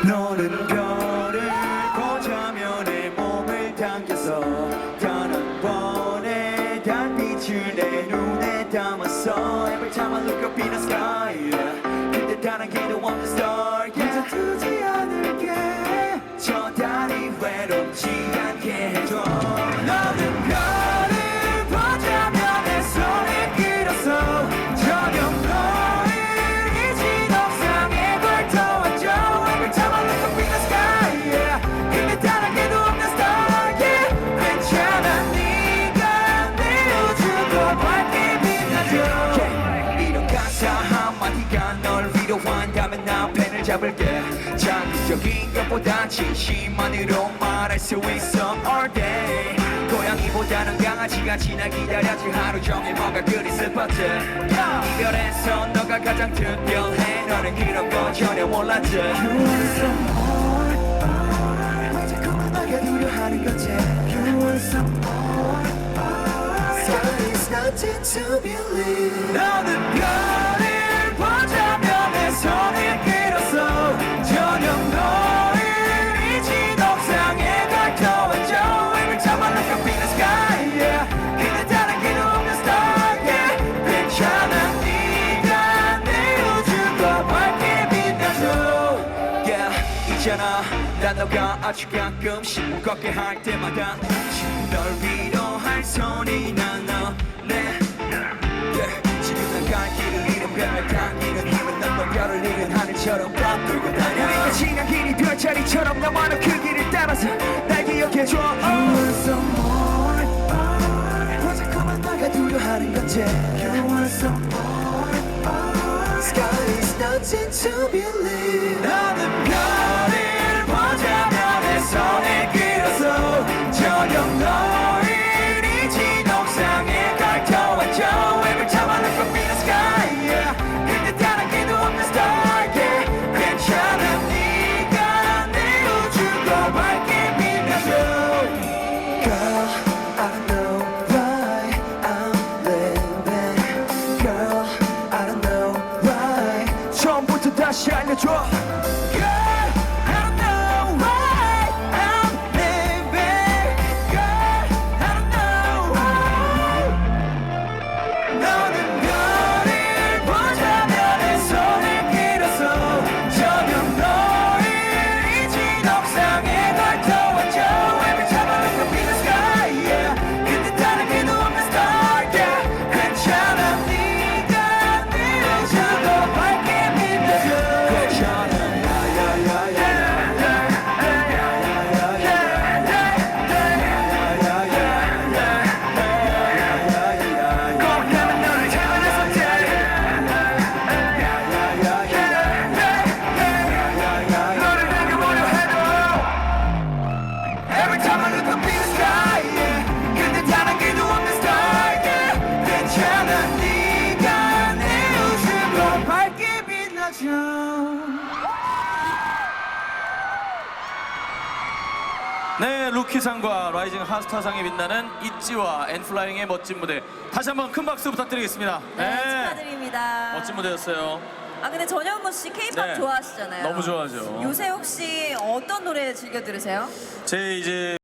너는 별을 보자며 내 몸을 당겨서 단 한 번의 달빛을 내 눈에 담았어. Every time I look up in the sky 근데 단 한 개도 없는 star 두지 않을게. 저 달이 외롭지 않게 해줘. 너는 별을 보자며 내 손을 끌어서 저녁 너를 이 진옥상에 걸터왔죠. Every time I look up in the sky 근데 단 한 개도 없는 star 괜찮아 네가 내 우주도 밝게 빛나줘. 이런 가사 한마디가 널 위로한다면 나 펜을 잡을게. 자극적인 것보다 진심만으로 말할 수 있어 all day. 고양이보다는 강아지가 지나 기다렸지 하루 종일 뭐가 그리 슬펐지. 이별에서 너가 가장 특별해. 너는 그런 거 전혀 몰랐지. You want some more 왜 자꾸만 너가 두려워하는 거지. You want some more Sky is nothing to believe. 너는 별을 보자며 내 손을 끌어서 저녁 너를 이 진옥상에 걸터왔죠. Every time I look up in the sky 근데 다른 길도 없는 star 괜찮아 네가 내 우주가 밝게 빛나줘. 있잖아 난 너가 아주 가끔씩 무겁게 할 때마다 널 위로할 손이 난 너네. 지금 난 갈 길을 잃은 별을 당기는 힘은 넌 별을 잃은 하늘처럼 떠돌고 다녀. 우리가 지난 길이 별자리처럼 너와 너 그 길을 따라서 날 기억해줘. You want some more 왜 자꾸만 너가 두려워하는 건지. You want some more Sky is nothing to believe. 너는 별을 보자며 내 손을 끌어서 저녁 너를 이 진옥상에 걸터왔죠. Every time I look up in the sky 근데 다른 길도 없는 star 괜찮아 네가 내 우주도 밝게 빛나줘. Girl, I don't know why I'm living. Girl, I don't know why. 처음부터 다시 알려줘. Girl, I don't know why I'm living. Girl, I don't know why. 너는 별을 보자며 내 손을 끌어서 저녁 너를 이 진옥상에 걸터왔죠. Every time I look up in the sky 근데 다른 길도 없는 star 괜찮아 네가 내 우주도 밝게 빛나줘. 괜찮아 꼭하면 너를 찾아냈었지. 너를 느껴보려 해도 Every time I look up in the sky 근데 다른 길도 없는 star 괜찮아 네가 내 우주도 밝게 빛나줘. 네, 루키상과 라이징 핫스타상에 빛나는 있지와 엔플라잉의 멋진 무대 다시 한번 큰 박수 부탁드리겠습니다. 네, 축하드립니다. 멋진 무대였어요. 아 근데 전현무 씨 K-pop 네. 좋아하시잖아요. 너무 좋아하죠. 요새 혹시 어떤 노래 즐겨 들으세요? 제 이제